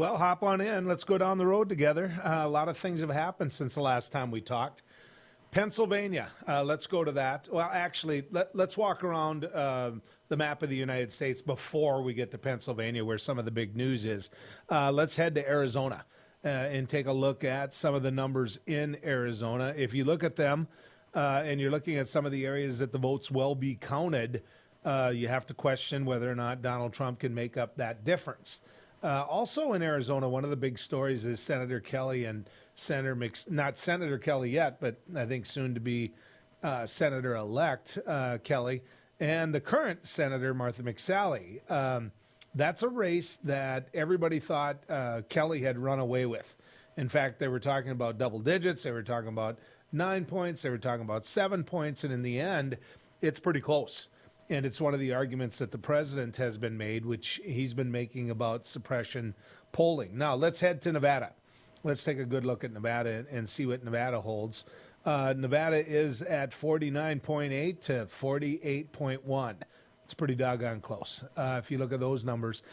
Well, hop on in. Let's go down the road together. A lot of things have happened since the last time we talked. Pennsylvania, let's go to that. Well, actually, let's walk around the map of the United States before we get to Pennsylvania, where some of the big news is. Let's head to Arizona and take a look at some of the numbers in Arizona. If you look at them and you're looking at some of the areas that the votes will be counted, you have to question whether or not Donald Trump can make up that difference. Also in Arizona, one of the big stories is Senator Kelly and not Senator Kelly yet, but I think soon to be Senator-elect Kelly, and the current Senator Martha McSally. That's a race that everybody thought Kelly had run away with. In fact, they were talking about double digits. They were talking about 9 points. They were talking about 7 points. And in the end, it's pretty close. And it's one of the arguments that the president has been made, which he's been making about suppression polling. Now, let's head to Nevada. Let's take a good look at Nevada and see what Nevada holds. Nevada is at 49.8 to 48.1. It's pretty doggone close if you look at those numbers,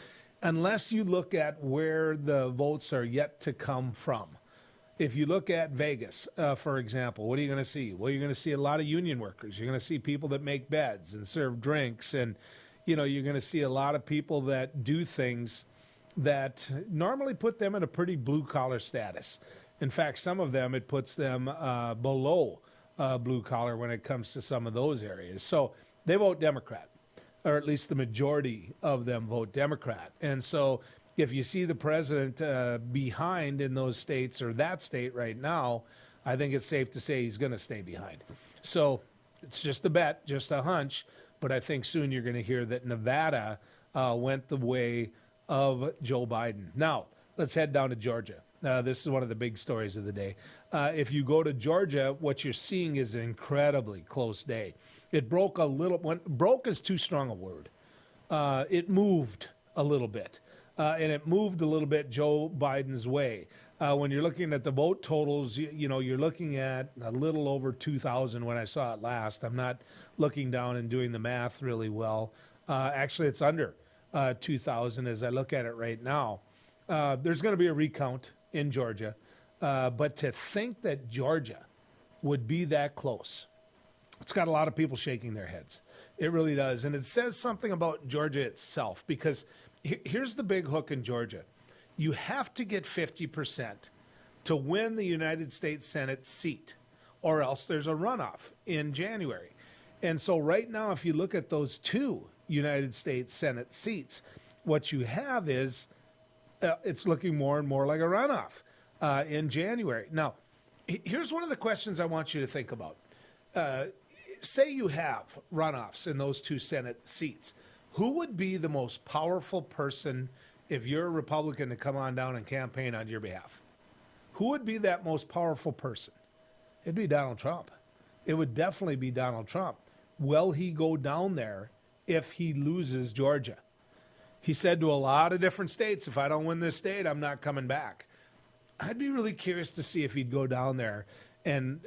unless you look at where the votes are yet to come from. If you look at Vegas, for example, what are you going to see? Well, you're going to see a lot of union workers. You're going to see people that make beds and serve drinks. And, you're going to see a lot of people that do things that normally put them in a pretty blue-collar status. In fact, some of them, it puts them below blue-collar when it comes to some of those areas. So they vote Democrat, or at least the majority of them vote Democrat. And so if you see the president behind in those states or that state right now, I think it's safe to say he's going to stay behind. So it's just a bet, just a hunch, but I think soon you're going to hear that Nevada went the way of Joe Biden. Now, let's head down to Georgia. This is one of the big stories of the day. If you go to Georgia, what you're seeing is an incredibly close day. It broke a little. Broke is too strong a word. It moved a little bit. And it moved a little bit Joe Biden's way. When you're looking at the vote totals, you're looking at a little over 2,000 when I saw it last. I'm not looking down and doing the math really well. Actually, it's under 2,000 as I look at it right now. There's going to be a recount in Georgia. But to think that Georgia would be that close, it's got a lot of people shaking their heads. It really does. And it says something about Georgia itself, because here's the big hook in Georgia. You have to get 50% to win the United States Senate seat, or else there's a runoff in January. And so right now, if you look at those two United States Senate seats, what you have is it's looking more and more like a runoff in January. Now, here's one of the questions I want you to think about. Say you have runoffs in those two Senate seats. Who would be the most powerful person if you're a Republican to come on down and campaign on your behalf? Who would be that most powerful person? It'd be Donald Trump. It would definitely be Donald Trump. Will he go down there if he loses Georgia? He said to a lot of different states, if I don't win this state, I'm not coming back. I'd be really curious to see if he'd go down there and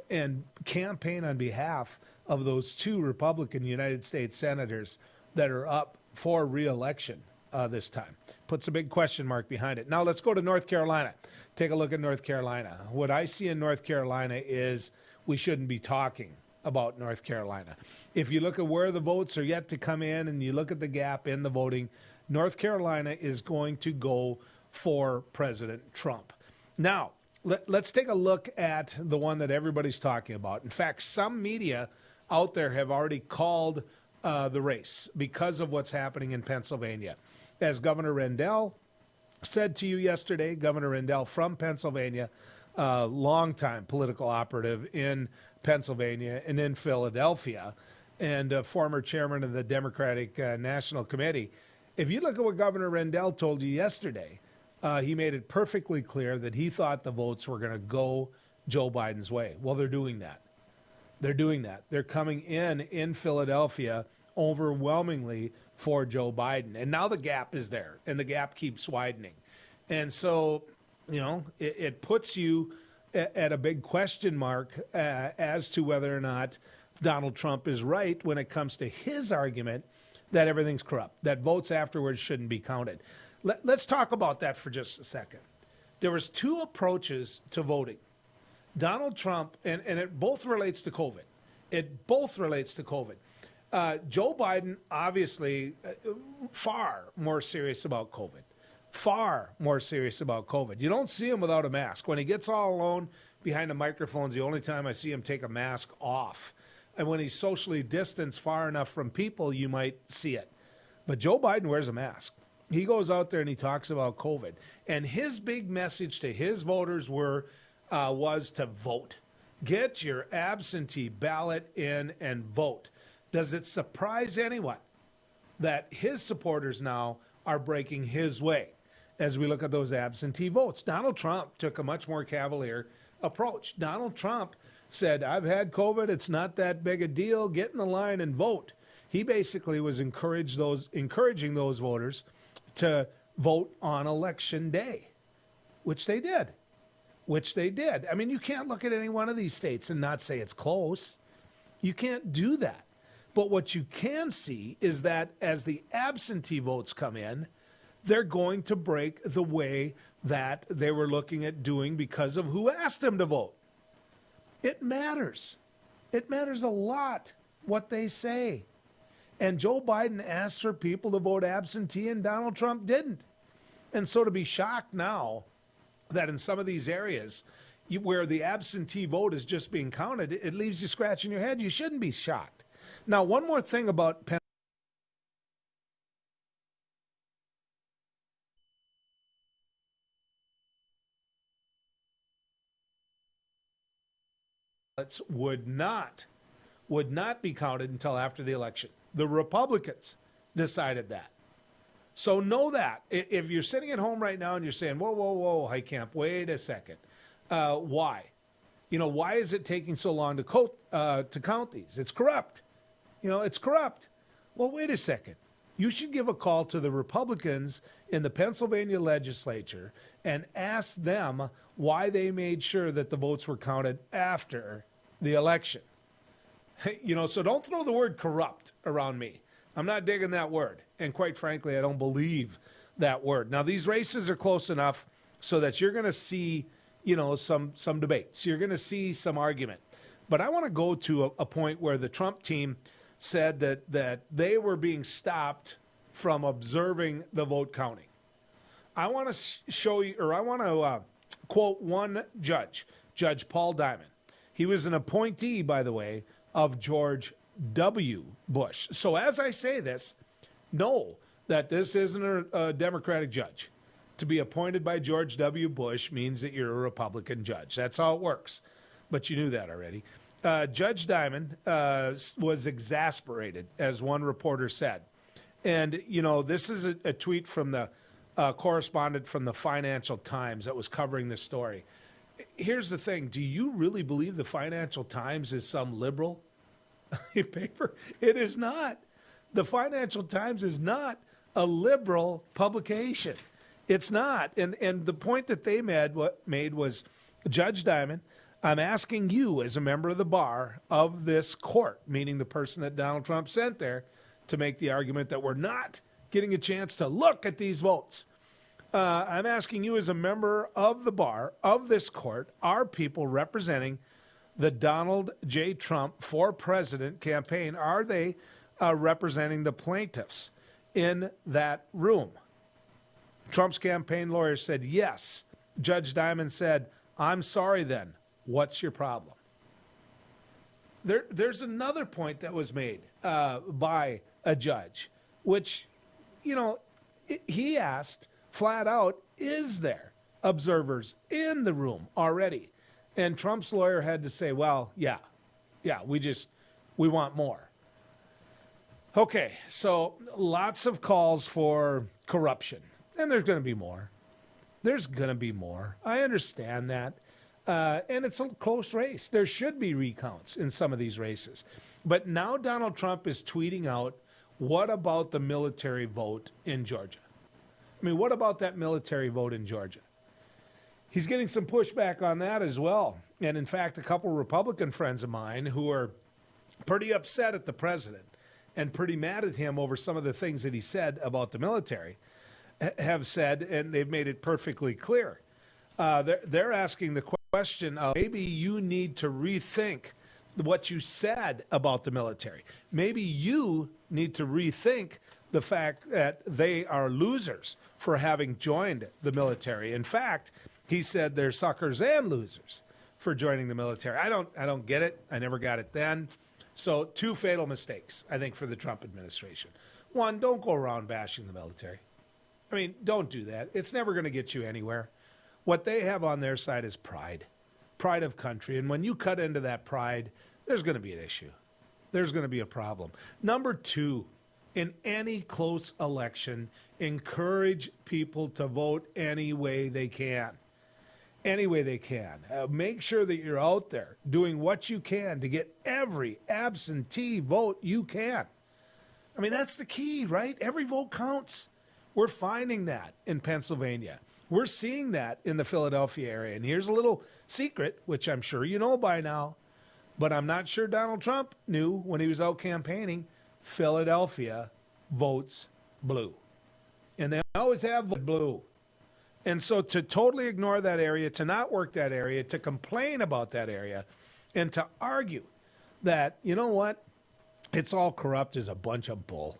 campaign on behalf of those two Republican United States senators that are up for re-election this time. Puts a big question mark behind it. Now let's go to North Carolina. Take a look at North Carolina. What I see in North Carolina is we shouldn't be talking about North Carolina. If you look at where the votes are yet to come in and you look at the gap in the voting, North Carolina is going to go for President Trump. Now, let's take a look at the one that everybody's talking about. In fact, some media out there have already called the race because of what's happening in Pennsylvania. As Governor Rendell said to you yesterday, Governor Rendell from Pennsylvania, longtime political operative in Pennsylvania and in Philadelphia, and former chairman of the Democratic National Committee. If you look at what Governor Rendell told you yesterday, he made it perfectly clear that he thought the votes were going to go Joe Biden's way. Well, they're doing that. They're doing that. They're coming in Philadelphia overwhelmingly for Joe Biden. And now the gap is there, and the gap keeps widening. And so, it puts you at a big question mark as to whether or not Donald Trump is right when it comes to his argument that everything's corrupt, that votes afterwards shouldn't be counted. Let's talk about that for just a second. There was two approaches to voting. Donald Trump, and it both relates to COVID. It both relates to COVID. Joe Biden, obviously, far more serious about COVID. Far more serious about COVID. You don't see him without a mask. When he gets all alone behind the microphone's the only time I see him take a mask off. And when he's socially distanced far enough from people, you might see it. But Joe Biden wears a mask. He goes out there and he talks about COVID. And his big message to his voters was to vote. Get your absentee ballot in and vote. Does it surprise anyone that his supporters now are breaking his way as we look at those absentee votes? Donald Trump took a much more cavalier approach. Donald Trump said, I've had COVID. It's not that big a deal. Get in the line and vote. He basically was encouraging those voters to vote on election day, which they did. I mean, you can't look at any one of these states and not say it's close. You can't do that. But what you can see is that as the absentee votes come in, they're going to break the way that they were looking at doing because of who asked them to vote. It matters. It matters a lot what they say. And Joe Biden asked for people to vote absentee and Donald Trump didn't. And so to be shocked now that in some of these areas where the absentee vote is just being counted, it leaves you scratching your head. You shouldn't be shocked. Now, one more thing about would not be counted until after the election. The Republicans decided that. So know that. If you're sitting at home right now and you're saying, whoa, Heitkamp, wait a second. Why? Why is it taking so long to count these? It's corrupt. It's corrupt. Well, wait a second. You should give a call to the Republicans in the Pennsylvania legislature and ask them why they made sure that the votes were counted after the election. So don't throw the word corrupt around me. I'm not digging that word. And quite frankly, I don't believe that word. Now, these races are close enough so that you're going to see, some debates. You're going to see some argument. But I want to go to a point where the Trump team said that they were being stopped from observing the vote counting. I want to show you, or I want to quote one judge, Judge Paul Diamond. He was an appointee, by the way, of George W. Bush. So as I say this, know that this isn't a Democratic judge. To be appointed by George W. Bush means that you're a Republican judge. That's how it works. But you knew that already. Judge Diamond was exasperated, as one reporter said. And, this is a tweet from the correspondent from the Financial Times that was covering this story. Here's the thing. Do you really believe the Financial Times is some liberal paper? It is not. The Financial Times is not a liberal publication. It's not. And the point that they made was, Judge Diamond, I'm asking you as a member of the bar of this court, meaning the person that Donald Trump sent there, to make the argument that we're not getting a chance to look at these votes. I'm asking you as a member of the bar of this court, are people representing the Donald J. Trump for president campaign, are they representing the plaintiffs in that room? Trump's campaign lawyer said yes. Judge Diamond said, I'm sorry then. What's your problem? There's another point that was made by a judge, which, he asked flat out, is there observers in the room already? And Trump's lawyer had to say, well, yeah, we want more. Okay, so lots of calls for corruption, and there's going to be more. There's going to be more. I understand that. And it's a close race. There should be recounts in some of these races. But now Donald Trump is tweeting out, what about the military vote in Georgia? I mean, what about that military vote in Georgia? He's getting some pushback on that as well. And in fact, a couple Republican friends of mine who are pretty upset at the president and pretty mad at him over some of the things that he said about the military have said, and they've made it perfectly clear. They're asking the question of maybe you need to rethink what you said about the military. Maybe you need to rethink the fact that they are losers for having joined the military. In fact, he said they're suckers and losers for joining the military. I don't get it. I never got it then. So 2 fatal mistakes, I think, for the Trump administration. 1, don't go around bashing the military. I mean, don't do that. It's never going to get you anywhere. What they have on their side is pride of country. And when you cut into that pride, there's going to be an issue. There's going to be a problem. Number 2, in any close election, encourage people to vote any way they can. Any way they can. Make sure that you're out there doing what you can to get every absentee vote you can. I mean, that's the key, right? Every vote counts. We're finding that in Pennsylvania. We're seeing that in the Philadelphia area. And here's a little secret, which I'm sure you know by now, but I'm not sure Donald Trump knew when he was out campaigning. Philadelphia votes blue. And they always have voted blue. And so to totally ignore that area, to not work that area, to complain about that area, and to argue that, you know what, it's all corrupt is a bunch of bull.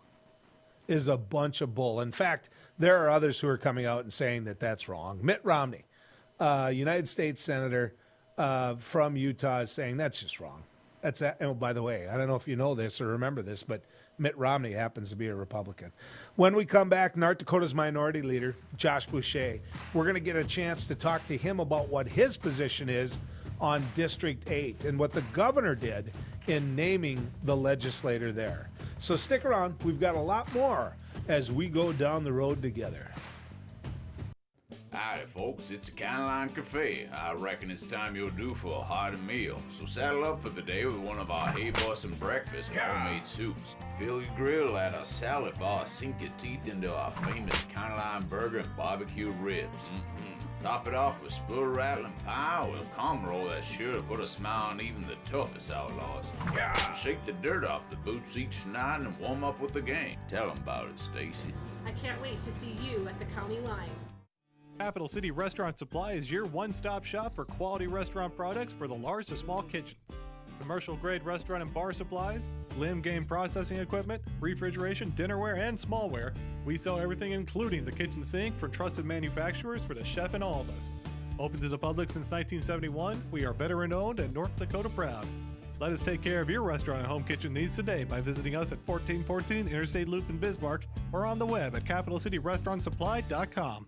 Is a bunch of bull. In fact, there are others who are coming out and saying that that's wrong. Mitt Romney, United States Senator from Utah, is saying that's just wrong. Oh, by the way, I don't know if you know this or remember this, but Mitt Romney happens to be a Republican. When we come back, North Dakota's minority leader, Josh Boucher, we're going to get a chance to talk to him about what his position is on District 8 and what the governor did in naming the legislator there. So stick around. We've got a lot more as we go down the road together. Howdy, folks. It's a Caroline Cafe. I reckon it's time you're due for a hearty meal. So saddle up for the day with one of our Hey Bussin' breakfast homemade soups. Fill your grill at our salad bar. Sink your teeth into our famous Caroline burger and barbecue ribs. Top it off with spoon rattling pie with a cum roll that's sure to put a smile on even the toughest outlaws. Shake the dirt off the boots each night and warm up with the gang. Tell them about it, Stacy. I can't wait to see you at the county line. Capital City Restaurant Supply is your one-stop shop for quality restaurant products for the large to small kitchens. Commercial-grade restaurant and bar supplies, limb game processing equipment, refrigeration, dinnerware, and smallware. We sell everything including the kitchen sink from trusted manufacturers for the chef and all of us. Open to the public since 1971, we are veteran-owned and North Dakota proud. Let us take care of your restaurant and home kitchen needs today by visiting us at 1414 Interstate Loop in Bismarck or on the web at capitalcityrestaurantsupply.com.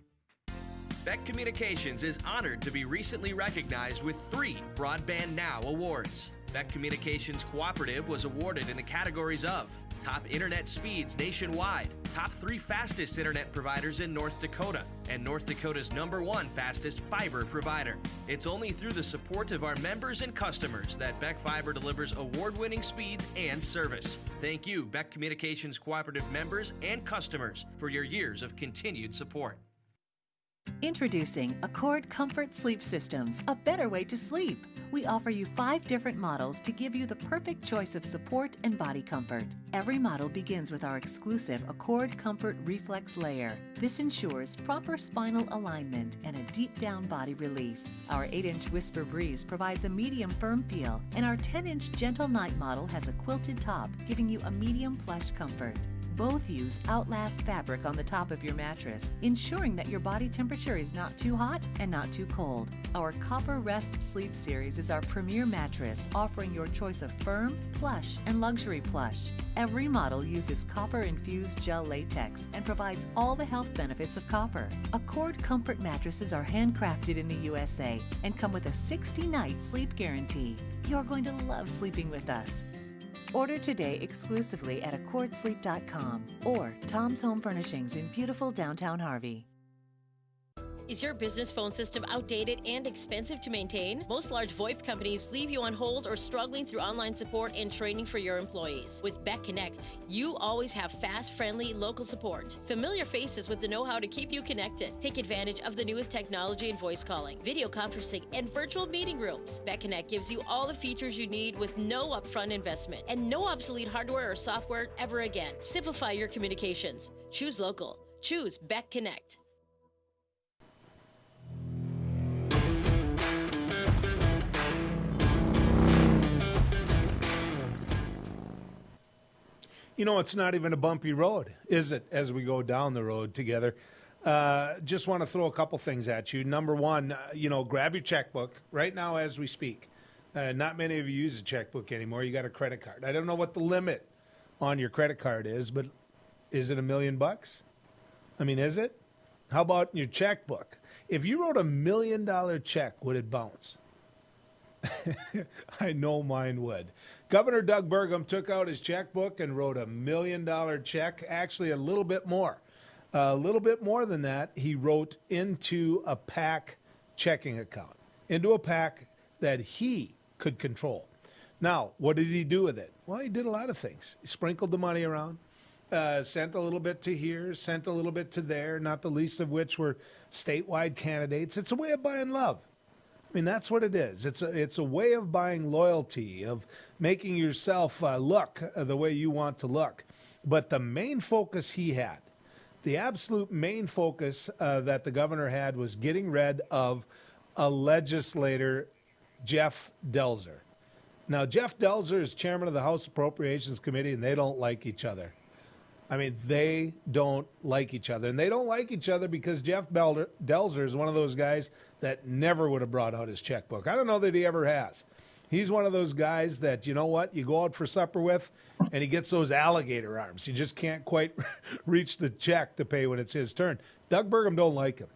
Beck Communications is honored to be recently recognized with 3 Broadband Now awards. Beck Communications Cooperative was awarded in the categories of Top Internet Speeds Nationwide, Top 3 Fastest Internet Providers in North Dakota, and North Dakota's #1 Fastest Fiber Provider. It's only through the support of our members and customers that Beck Fiber delivers award-winning speeds and service. Thank you, Beck Communications Cooperative members and customers, for your years of continued support. Introducing Accord Comfort Sleep Systems, a better way to sleep. We offer you 5 different models to give you the perfect choice of support and body comfort. Every model begins with our exclusive Accord Comfort Reflex Layer. This ensures proper spinal alignment and a deep down body relief. Our 8-inch Whisper Breeze provides a medium firm feel, and our 10-inch Gentle Night model has a quilted top, giving you a medium plush comfort. Both use Outlast fabric on the top of your mattress, ensuring that your body temperature is not too hot and not too cold. Our Copper Rest Sleep Series is our premier mattress, offering your choice of firm, plush, and luxury plush. Every model uses copper-infused gel latex and provides all the health benefits of copper. Accord Comfort mattresses are handcrafted in the USA and come with a 60-night sleep guarantee. You're going to love sleeping with us. Order today exclusively at accordsleep.com or Tom's Home Furnishings in beautiful downtown Harvey. Is your business phone system outdated and expensive to maintain? Most large VoIP companies leave you on hold or struggling through online support and training for your employees. With Beck Connect, you always have fast, friendly, local support. Familiar faces with the know-how to keep you connected. Take advantage of the newest technology in voice calling, video conferencing, and virtual meeting rooms. Beck Connect gives you all the features you need with no upfront investment and no obsolete hardware or software ever again. Simplify your communications. Choose local. Choose Beck Connect. You know, it's not even a bumpy road, is it, as we go down the road together? Just want to throw a couple things at you. Number one, grab your checkbook right now as we speak. Not many of you use a checkbook anymore. You got a credit card. I don't know what the limit on your credit card is, but is it $1 million? I mean, is it? How about your checkbook? If you wrote $1 million check, would it bounce? I know mine would. Governor Doug Burgum took out his checkbook and wrote $1 million check, actually a little bit more. A little bit more than that, he wrote into a PAC checking account, into a PAC that he could control. Now, what did he do with it? Well, he did a lot of things. He sprinkled the money around, sent a little bit to here, sent a little bit to there, not the least of which were statewide candidates. It's a way of buying love. I mean, that's what it is. It's a way of buying loyalty, of making yourself look the way you want to look. But the main focus he had, the absolute main focus that the governor had, was getting rid of a legislator, Jeff Delzer. Now, Jeff Delzer is chairman of the House Appropriations Committee, and they don't like each other. I mean, they don't like each other. And they don't like each other because Jeff Delzer is one of those guys that never would have brought out his checkbook. I don't know that he ever has. He's one of those guys that, you know what, you go out for supper with, and he gets those alligator arms. You just can't quite reach the check to pay when it's his turn. Doug Burgum don't like him.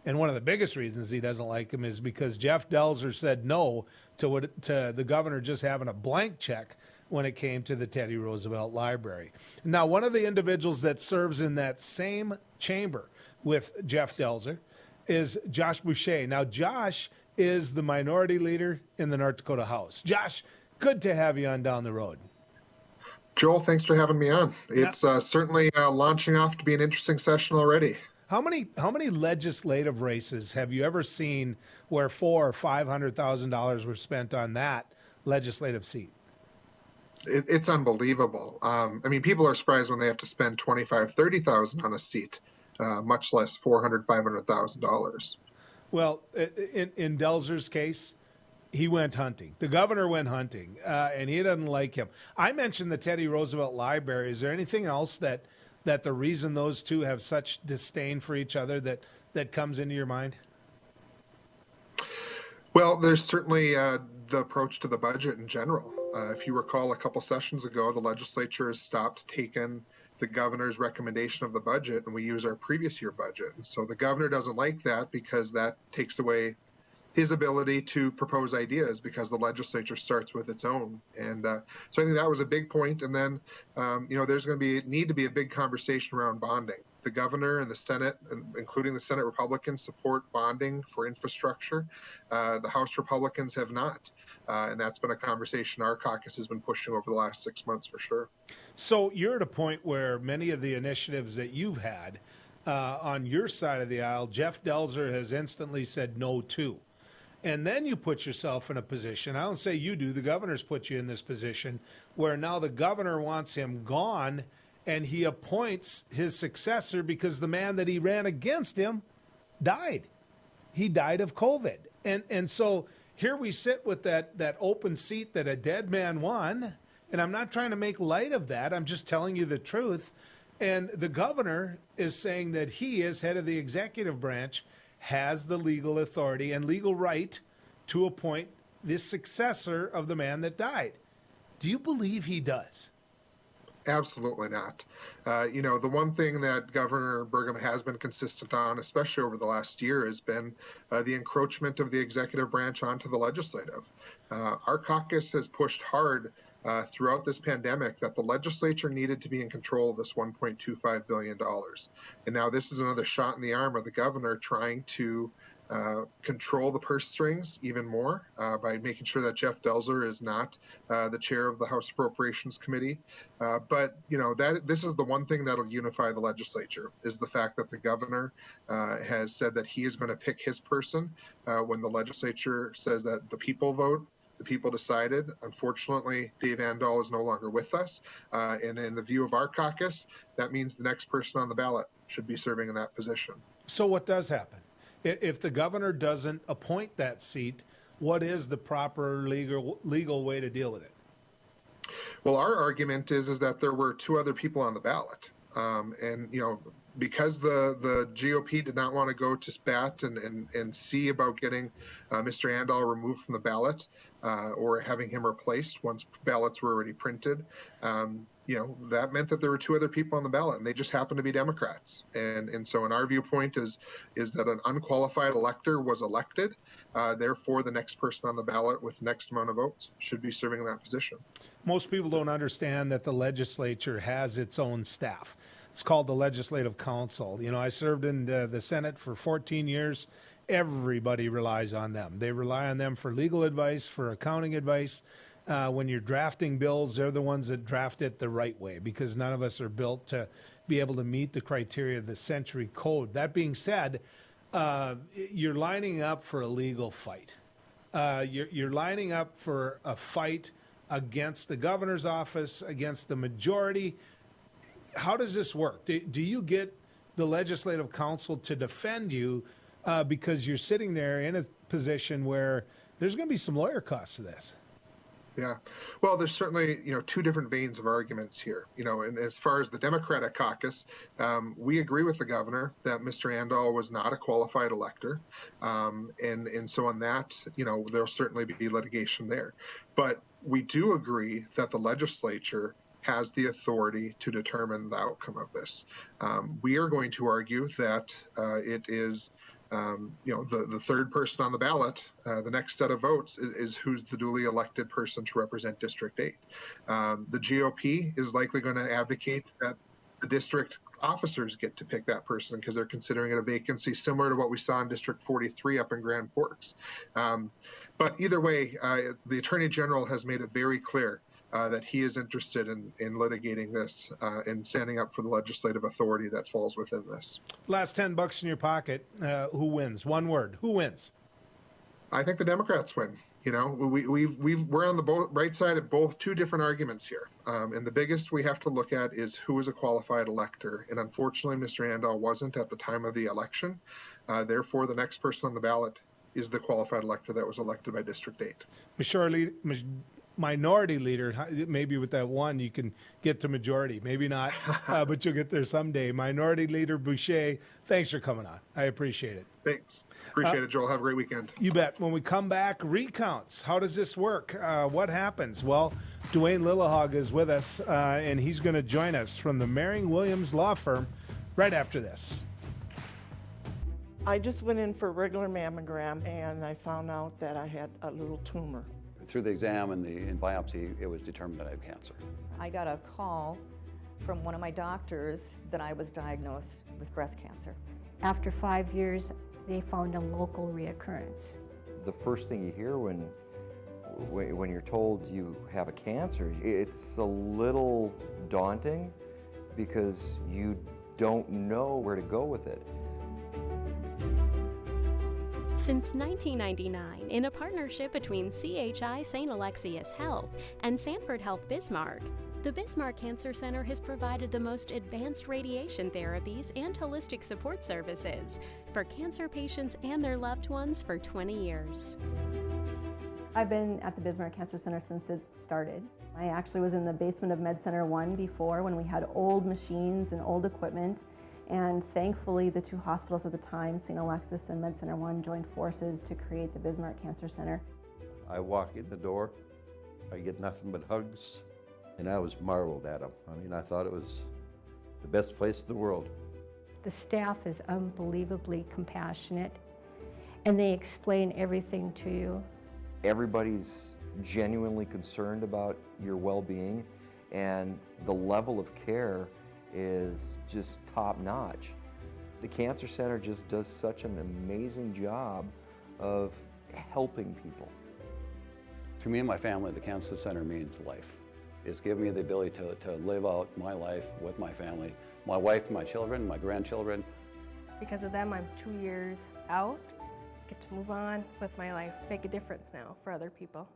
And one of the biggest reasons he doesn't like him is because Jeff Delzer said no to the governor just having a blank check when it came to the Teddy Roosevelt Library. Now, one of the individuals that serves in that same chamber with Jeff Delzer is Josh Boucher. Now, Josh is the minority leader in the North Dakota House. Josh, good to have you on Down the Road. Joel, thanks for having me on. It's certainly launching off to be an interesting session already. How many legislative races have you ever seen where $400,000 or $500,000 were spent on that legislative seat? It's unbelievable. I mean, people are surprised when they have to spend $25,000, $30,000 on a seat, much less $400,000, $500,000. Well, in Delzer's case, he went hunting. The governor went hunting, and he doesn't like him. I mentioned the Teddy Roosevelt Library. Is there anything else that the reason those two have such disdain for each other that comes into your mind? Well, there's certainly the approach to the budget in general. If you recall, a couple sessions ago, the legislature has stopped taking the governor's recommendation of the budget, and we use our previous year budget. And so the governor doesn't like that because that takes away his ability to propose ideas because the legislature starts with its own. And so I think that was a big point. And then, there's going to need to be a big conversation around bonding. The governor and the Senate, including the Senate Republicans, support bonding for infrastructure. The House Republicans have not. And that's been a conversation our caucus has been pushing over the last 6 months for sure. So you're at a point where many of the initiatives that you've had on your side of the aisle, Jeff Delzer has instantly said no to. And then you put yourself in a position, I don't say you do, the governor's put you in this position, where now the governor wants him gone, and he appoints his successor because the man that he ran against him died. He died of COVID. And so here we sit with that open seat that a dead man won, and I'm not trying to make light of that. I'm just telling you the truth. And the governor is saying that he, as head of the executive branch, has the legal authority and legal right to appoint the successor of the man that died. Do you believe he does? Absolutely not. The one thing that Governor Burgum has been consistent on, especially over the last year, has been the encroachment of the executive branch onto the legislative. Our caucus has pushed hard throughout this pandemic that the legislature needed to be in control of this $1.25 billion. And now this is another shot in the arm of the governor trying to control the purse strings even more by making sure that Jeff Delzer is not the chair of the House Appropriations Committee. But this is the one thing that'll unify the legislature, is the fact that the governor has said that he is going to pick his person when the legislature says that the people vote. The people decided. Unfortunately, Dave Andal is no longer with us. And in the view of our caucus, that means the next person on the ballot should be serving in that position. So what does happen? If the governor doesn't appoint that seat, what is the proper legal way to deal with it? Well, our argument is that there were two other people on the ballot. And, you know, because the GOP did not want to go to bat and see about getting Mr. Andal removed from the ballot or having him replaced once ballots were already printed, you know, that meant that there were two other people on the ballot, and they just happened to be Democrats. And so, in our viewpoint, is that an unqualified elector was elected. Therefore, the next person on the ballot with the next amount of votes should be serving in that position. Most people don't understand that the legislature has its own staff. It's called the Legislative Council. You know, I served in the Senate for 14 years. Everybody relies on them. They rely on them for legal advice, for accounting advice. When you're drafting bills, they're the ones that draft it the right way, because none of us are built to be able to meet the criteria of the Century Code. That being said, you're lining up for a legal fight. You're lining up for a fight against the governor's office, against the majority. How does this work? Do you get the Legislative Council to defend you because you're sitting there in a position where there's going to be some lawyer costs to this? Yeah. Well, there's certainly, you know, two different veins of arguments here. You know, and as far as the Democratic caucus, we agree with the governor that Mr. Andal was not a qualified elector. And so on that, you know, there'll certainly be litigation there. But we do agree that the legislature has the authority to determine the outcome of this. We are going to argue that it is you know, the third person on the ballot, the next set of votes is who's the duly elected person to represent District 8. The GOP is likely going to advocate that the district officers get to pick that person because they're considering it a vacancy similar to what we saw in District 43 up in Grand Forks. But either way, the Attorney General has made it very clear that he is interested in litigating this and standing up for the legislative authority that falls within this. Last $10 in your pocket, who wins? One word. Who wins? I think the Democrats win. You know, we're on the right side of two different arguments here. And the biggest we have to look at is who is a qualified elector. And unfortunately, Mr. Andal wasn't at the time of the election. Therefore, the next person on the ballot is the qualified elector that was elected by District 8. Minority leader, maybe with that one you can get to majority, maybe not, but you'll get there someday. Minority Leader Boucher, thanks for coming on. I appreciate it. Thanks. Appreciate it, Joel. Have a great weekend. You bet. When we come back, recounts. How does this work? What happens? Well, Dwayne Lillehog is with us, and he's going to join us from the Merring Williams Law Firm right after this. I just went in for a regular mammogram, and I found out that I had a little tumor. Through the exam and the biopsy, it was determined that I had cancer. I got a call from one of my doctors that I was diagnosed with breast cancer. After 5 years, they found a local reoccurrence. The first thing you hear when you're told you have a cancer, it's a little daunting because you don't know where to go with it. Since 1999, in a partnership between CHI St. Alexius Health and Sanford Health Bismarck, the Bismarck Cancer Center has provided the most advanced radiation therapies and holistic support services for cancer patients and their loved ones for 20 years. I've been at the Bismarck Cancer Center since it started. I actually was in the basement of Med Center 1 before, when we had old machines and old equipment. And thankfully, the two hospitals at the time, St. Alexis and Med Center 1, joined forces to create the Bismarck Cancer Center. I walk in the door, I get nothing but hugs, and I was marveled at them. I mean, I thought it was the best place in the world. The staff is unbelievably compassionate, and they explain everything to you. Everybody's genuinely concerned about your well-being, and the level of care is just top-notch. The Cancer Center just does such an amazing job of helping people. To me and my family, the Cancer Center means life. It's given me the ability to live out my life with my family, my wife, my children, my grandchildren. Because of them, I'm 2 years out, get to move on with my life, make a difference now for other people.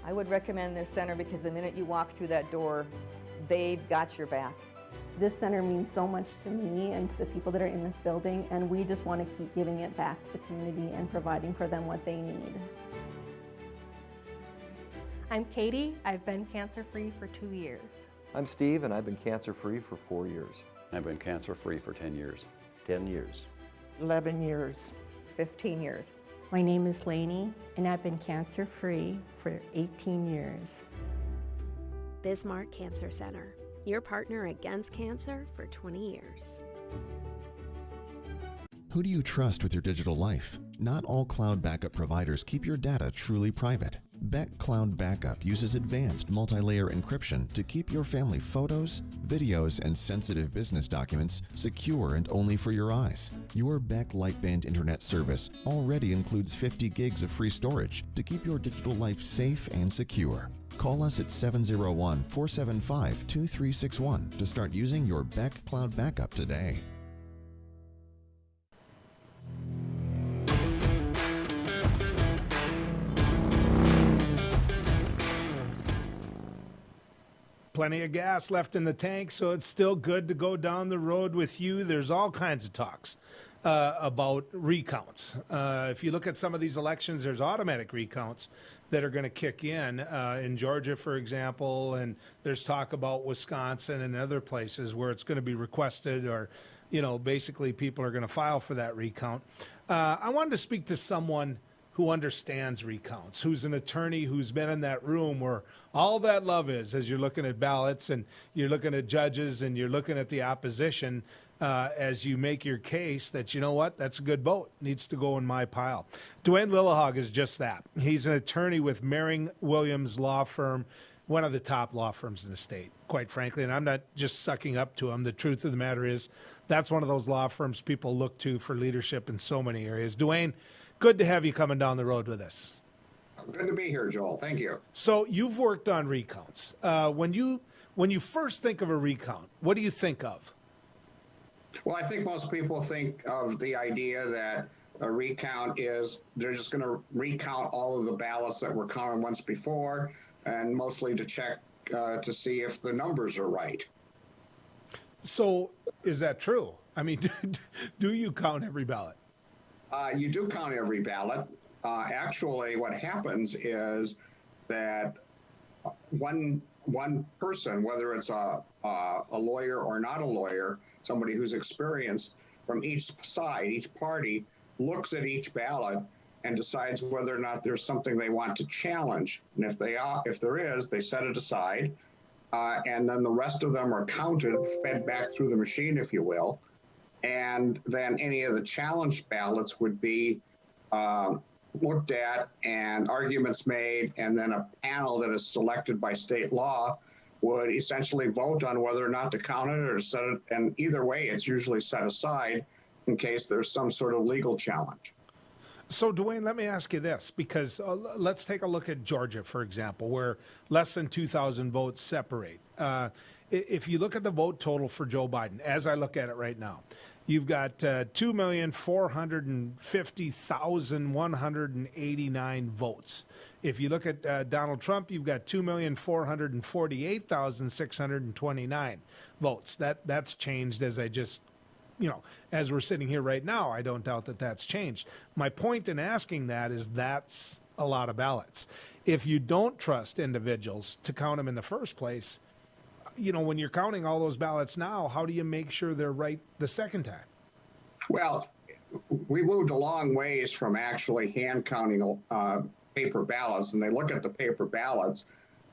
I would recommend this center because the minute you walk through that door, they've got your back. This center means so much to me and to the people that are in this building, and we just want to keep giving it back to the community and providing for them what they need. I'm Katie. I've been cancer-free for 2 years. I'm Steve, and I've been cancer-free for 4 years. I've been cancer-free for 10 years. 10 years. 11 years. 15 years. My name is Lainey, and I've been cancer-free for 18 years. Bismarck Cancer Center, your partner against cancer for 20 years. Who do you trust with your digital life? Not all cloud backup providers keep your data truly private. Beck Cloud Backup uses advanced multi-layer encryption to keep your family photos, videos, and sensitive business documents secure and only for your eyes. Your Beck Lightband Internet service already includes 50 gigs of free storage to keep your digital life safe and secure. Call us at 701-475-2361 to start using your Beck Cloud Backup today. Plenty of gas left in the tank, so it's still good to go down the road with you. There's all kinds of talks about recounts. If you look at some of these elections, there's automatic recounts that are going to kick in Georgia, for example, and there's talk about Wisconsin and other places where it's going to be requested, or, you know, basically people are going to file for that recount. I wanted to speak to someone who understands recounts, who's an attorney who's been in that room where all that love is, as you're looking at ballots and you're looking at judges and you're looking at the opposition as you make your case that, you know what, that's a good vote, needs to go in my pile. Dwayne Lillehog is just that. He's an attorney with Mering Williams Law Firm, one of the top law firms in the state, quite frankly, and I'm not just sucking up to him. The truth of the matter is that's one of those law firms people look to for leadership in so many areas. Dwayne, good to have you coming down the road with us. Good to be here, Joel. Thank you. So you've worked on recounts. When you first think of a recount, what do you think of? Well, I think most people think of the idea that a recount is they're just going to recount all of the ballots that were counted once before, and mostly to check to see if the numbers are right. So is that true? I mean, do you count every ballot? You do count every ballot. Actually, what happens is that one person, whether it's a lawyer or not a lawyer, somebody who's experienced from each side, each party, looks at each ballot and decides whether or not there's something they want to challenge. And if there is, they set it aside, and then the rest of them are counted, fed back through the machine, if you will. And then any of the challenged ballots would be looked at and arguments made, and then a panel that is selected by state law would essentially vote on whether or not to count it or set it. And either way, it's usually set aside in case there's some sort of legal challenge. So, Dwayne, let me ask you this, because let's take a look at Georgia, for example, where less than 2,000 votes separate. If you look at the vote total for Joe Biden, as I look at it right now, you've got 2,450,189 votes. If you look at Donald Trump, you've got 2,448,629 votes. That's changed as I just, as we're sitting here right now, I don't doubt that that's changed. My point in asking that is that's a lot of ballots. If you don't trust individuals to count them in the first place, when you're counting all those ballots now, how do you make sure they're right the second time? Well, we moved a long ways from actually hand counting paper ballots, and they look at the paper ballots,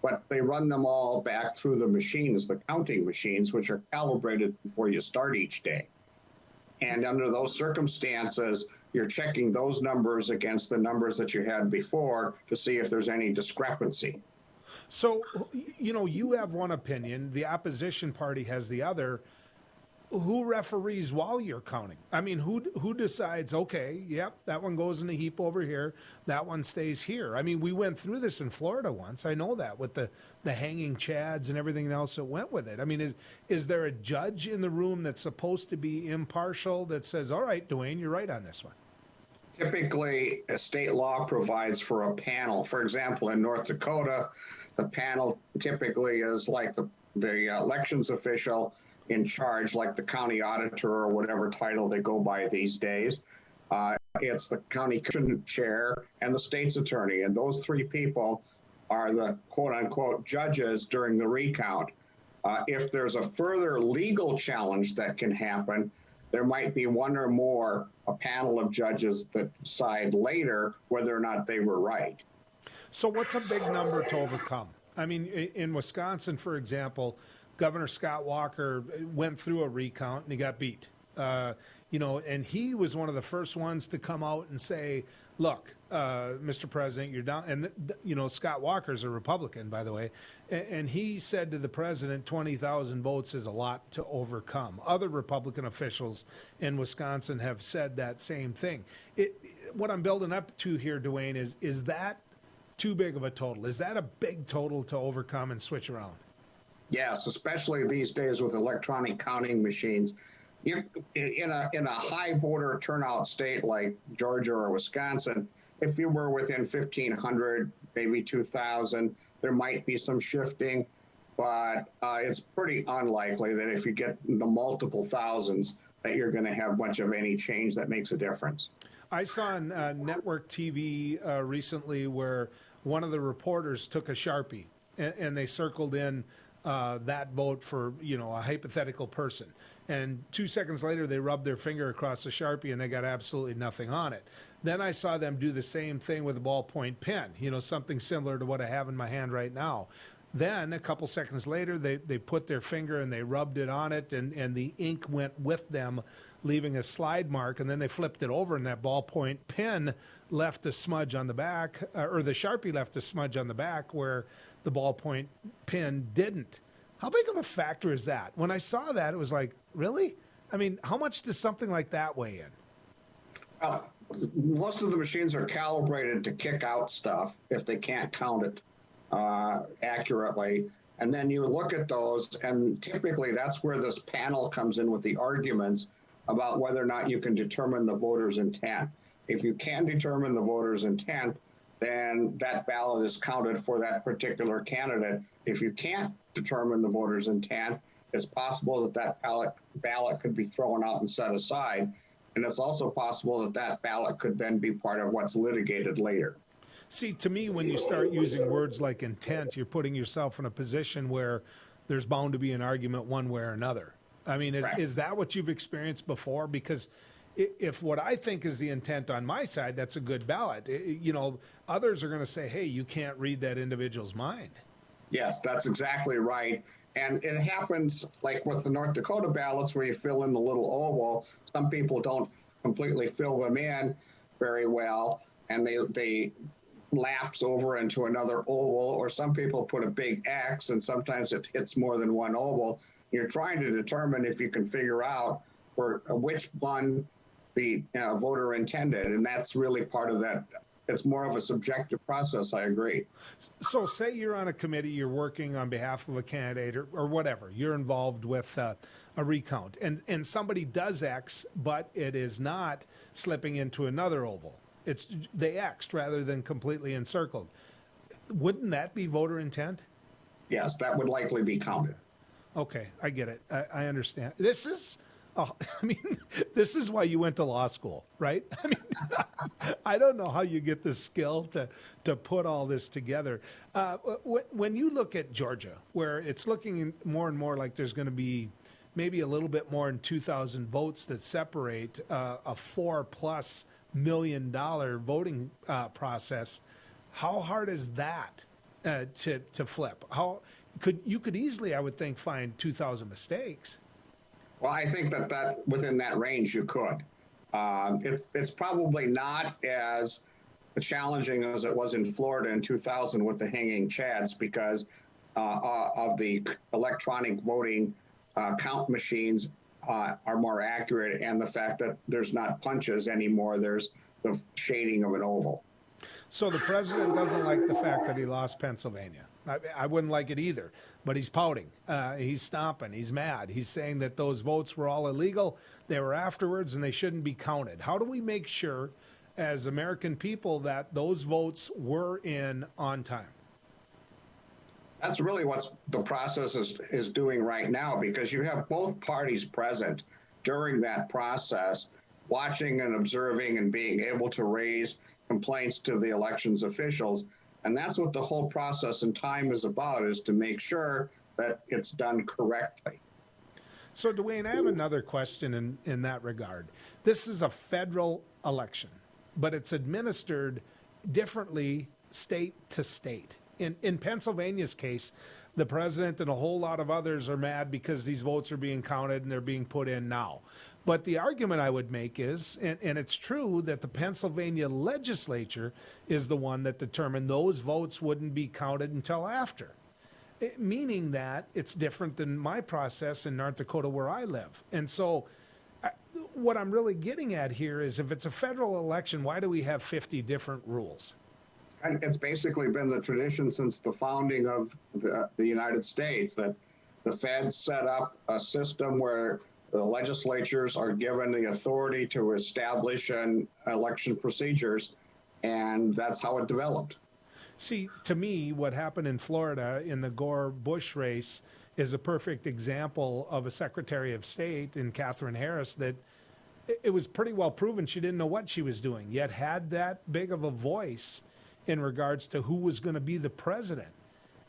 but they run them all back through the machines, the counting machines, which are calibrated before you start each day. And under those circumstances, you're checking those numbers against the numbers that you had before to see if there's any discrepancy. So, you have one opinion, the opposition party has the other. Who referees while you're counting? I mean, who decides, okay, yep, that one goes in the heap over here, that one stays here? I mean, we went through this in Florida once. I know that, with the hanging chads and everything else that went with it. I mean, is there a judge in the room that's supposed to be impartial that says, all right, Dwayne, you're right on this one? Typically, a state law provides for a panel. For example, in North Dakota, the panel typically is like the elections official in charge, like the county auditor or whatever title they go by these days. It's the county commission chair and the state's attorney, and those three people are the quote-unquote judges during the recount. If there's a further legal challenge that can happen, there might be one or more, a panel of judges that decide later whether or not they were right. So what's a big number to overcome? I mean, in Wisconsin, for example, Governor Scott Walker went through a recount and he got beat. And he was one of the first ones to come out and say, look, Mr. President, you're down. And, Scott Walker's a Republican, by the way. And he said to the president, 20,000 votes is a lot to overcome. Other Republican officials in Wisconsin have said that same thing. What I'm building up to here, Dwayne, is that too big of a total? Is that a big total to overcome and switch around? Yes, especially these days with electronic counting machines. In a high voter turnout state like Georgia or Wisconsin, if you were within 1,500, maybe 2,000, there might be some shifting, but it's pretty unlikely that if you get the multiple thousands that you're going to have much of any change that makes a difference. I saw on network TV recently where one of the reporters took a Sharpie and they circled in that vote for, a hypothetical person. And 2 seconds later, they rubbed their finger across the Sharpie and they got absolutely nothing on it. Then I saw them do the same thing with a ballpoint pen, something similar to what I have in my hand right now. Then a couple seconds later, they put their finger and they rubbed it on it and the ink went with them, leaving a slide mark. And then they flipped it over and that ballpoint pen left a smudge on the back, or the Sharpie left a smudge on the back where the ballpoint pen didn't. How big of a factor is that? When I saw that, it was like, really? I mean, how much does something like that weigh in? Most of the machines are calibrated to kick out stuff if they can't count it accurately. And then you look at those, and typically that's where this panel comes in with the arguments about whether or not you can determine the voter's intent. If you can determine the voter's intent, then that ballot is counted for that particular candidate. If you can't determine the voter's intent, it's possible that ballot could be thrown out and set aside. And it's also possible that ballot could then be part of what's litigated later. See, to me, when you start using words like intent, you're putting yourself in a position where there's bound to be an argument one way or another. I mean, is that what you've experienced before? Because if what I think is the intent on my side, that's a good ballot. Others are going to say, hey, you can't read that individual's mind. Yes, that's exactly right. And it happens like with the North Dakota ballots where you fill in the little oval. Some people don't completely fill them in very well, and they lapse over into another oval, or some people put a big X, and sometimes it hits more than one oval. You're trying to determine if you can figure out for which one the voter intended, and that's really part of that. It's more of a subjective process, I agree. So say you're on a committee, you're working on behalf of a candidate or whatever, you're involved with a recount, and somebody does X, but it is not slipping into another oval. They X'd rather than completely encircled. Wouldn't that be voter intent? Yes, that would likely be counted. Okay, I get it. I understand. This is why you went to law school, right? I mean, I don't know how you get the skill to put all this together. When you look at Georgia, where it's looking more and more like there's going to be maybe a little bit more than 2,000 votes that separate a $4+ million voting process, how hard is that to flip? You could easily, I would think, find 2,000 mistakes. Well, I think that within that range you could. It's probably not as challenging as it was in Florida in 2000 with the hanging chads because of the electronic voting count machines are more accurate, and the fact that there's not punches anymore, there's the shading of an oval. So the president doesn't like the fact that he lost Pennsylvania. I wouldn't like it either, but he's pouting. He's stomping. He's mad. He's saying that those votes were all illegal. They were afterwards, and they shouldn't be counted. How do we make sure as American people that those votes were in on time? That's really what the process is doing right now, because you have both parties present during that process, watching and observing and being able to raise complaints to the elections officials. And that's what the whole process and time is about, is to make sure that it's done correctly. So, Dwayne, I have another question in that regard. This is a federal election, but it's administered differently state to state. In Pennsylvania's case, the president and a whole lot of others are mad because these votes are being counted and they're being put in now. But the argument I would make is, and it's true, that the Pennsylvania legislature is the one that determined those votes wouldn't be counted until after. Meaning that it's different than my process in North Dakota where I live. And so what I'm really getting at here is, if it's a federal election, why do we have 50 different rules? And it's basically been the tradition since the founding of the United States that the feds set up a system where the legislatures are given the authority to establish an election procedures, and that's how it developed. See, to me, what happened in Florida in the Gore-Bush race is a perfect example of a Secretary of State in Katherine Harris that it was pretty well proven she didn't know what she was doing, yet had that big of a voice in regards to who was going to be the president.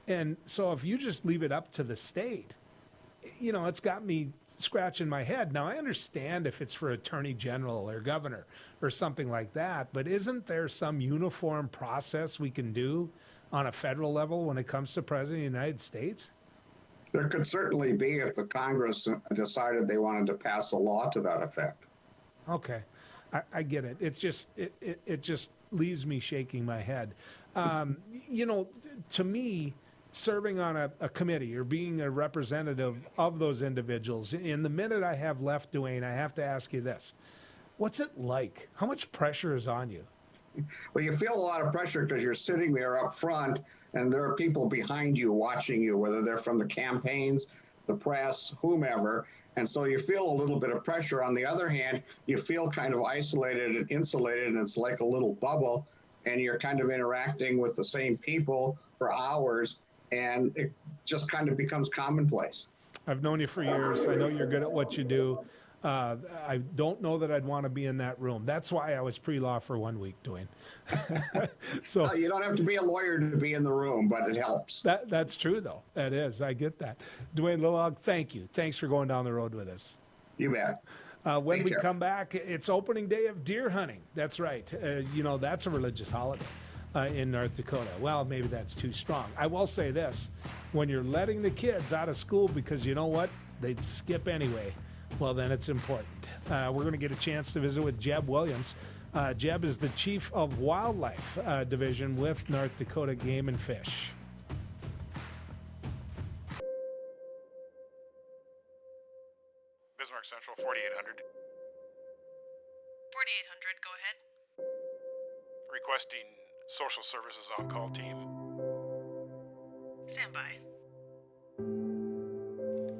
And so if you just leave it up to the state, you know, it's got me scratching my head. Now, I understand if it's for attorney general or governor or something like that, but isn't there some uniform process we can do on a federal level when it comes to president of the United States? There could certainly be if the Congress decided they wanted to pass a law to that effect. Okay. I get it. It's just, it just leaves me shaking my head. You know, to me, serving on a committee or being a representative of those individuals, in the minute I have left, Dwayne, I have to ask you this. What's it like? How much pressure is on you? Well, you feel a lot of pressure because you're sitting there up front and there are people behind you watching you, whether they're from the campaigns, the press, whomever. And so you feel a little bit of pressure. On the other hand, you feel kind of isolated and insulated, and it's like a little bubble, and you're kind of interacting with the same people for hours, and it just kind of becomes commonplace. I've known you for years. I know you're good at what you do. I don't know that I'd want to be in that room. That's why I was pre-law for 1 week, Dwayne. So you don't have to be a lawyer to be in the room, but it helps. That's true, though. That is. I get that. Dwayne Lillog, thank you. Thanks for going down the road with us. You bet. When Take we care. come back, it's opening day of deer hunting. That's right. You know, that's a religious holiday in North Dakota. Well, maybe that's too strong. I will say this. When you're letting the kids out of school because you know what? They'd skip anyway. Well, then it's important. We're going to get a chance to visit with Jeb Williams. Jeb is the Chief of Wildlife Division with North Dakota Game and Fish. Bismarck Central, 4800. 4800, go ahead. Requesting social services on-call team. Stand by.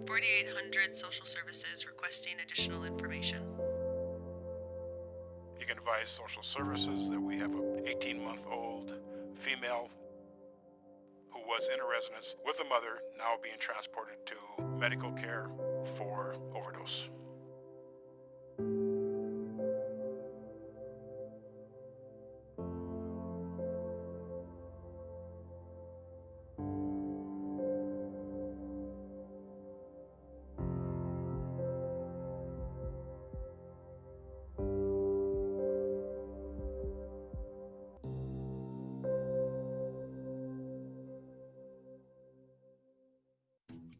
4800 social services requesting additional information. You can advise social services that we have a 18-month-old female who was in a residence with a mother, now being transported to medical care for overdose.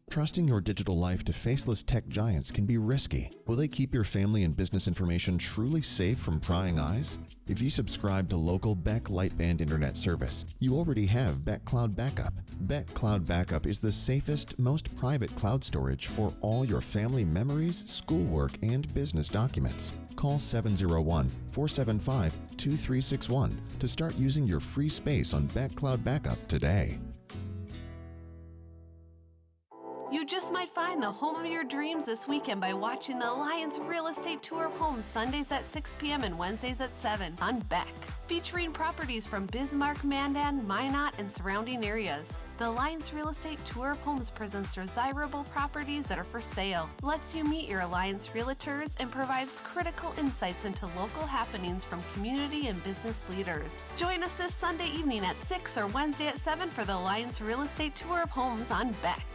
Trusting your digital life to faceless tech giants can be risky. Will they keep your family and business information truly safe from prying eyes? If you subscribe to local Beck Lightband internet service, you already have Beck Cloud Backup. Beck Cloud Backup is the safest, most private cloud storage for all your family memories, schoolwork, and business documents. Call 701-475-2361 to start using your free space on Beck Cloud Backup today. You just might find the home of your dreams this weekend by watching the Alliance Real Estate Tour of Homes Sundays at 6 p.m. and Wednesdays at 7 on Beck, featuring properties from Bismarck, Mandan, Minot, and surrounding areas. The Alliance Real Estate Tour of Homes presents desirable properties that are for sale, lets you meet your Alliance realtors, and provides critical insights into local happenings from community and business leaders. Join us this Sunday evening at 6 or Wednesday at 7 for the Alliance Real Estate Tour of Homes on Beck.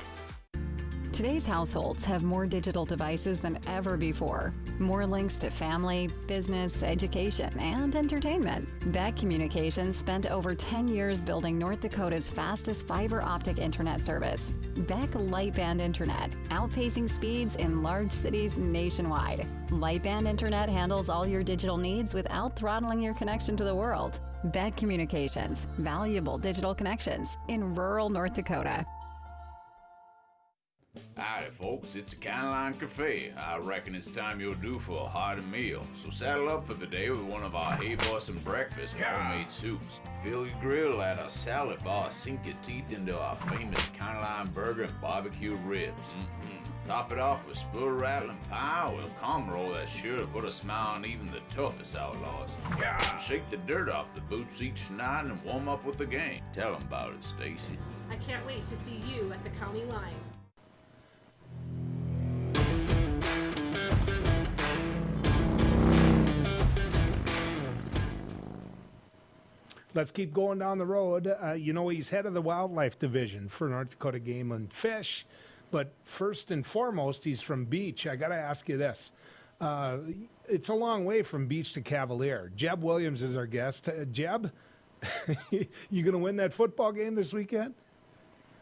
Today's households have more digital devices than ever before. More links to family, business, education, and entertainment. Beck Communications spent over 10 years building North Dakota's fastest fiber optic internet service. Beck Lightband Internet, outpacing speeds in large cities nationwide. Lightband Internet handles all your digital needs without throttling your connection to the world. Beck Communications, valuable digital connections in rural North Dakota. Howdy folks, it's the County Line Cafe. I reckon it's time you're due for a hearty meal. So saddle up for the day with one of our Hey Boston breakfast homemade soups. Fill your grill at our salad bar, sink your teeth into our famous County Line burger and barbecue ribs. Top it off with spoon rattling pie with a comb roll that's sure to put a smile on even the toughest outlaws. Shake the dirt off the boots each night and warm up with the gang. Tell them about it, Stacy. I can't wait to see you at the county line. Let's keep going down the road. He's head of the wildlife division for North Dakota Game and Fish. But first and foremost, he's from Beach. I got to ask you this. It's a long way from Beach to Cavalier. Jeb Williams is our guest. Jeb, you going to win that football game this weekend?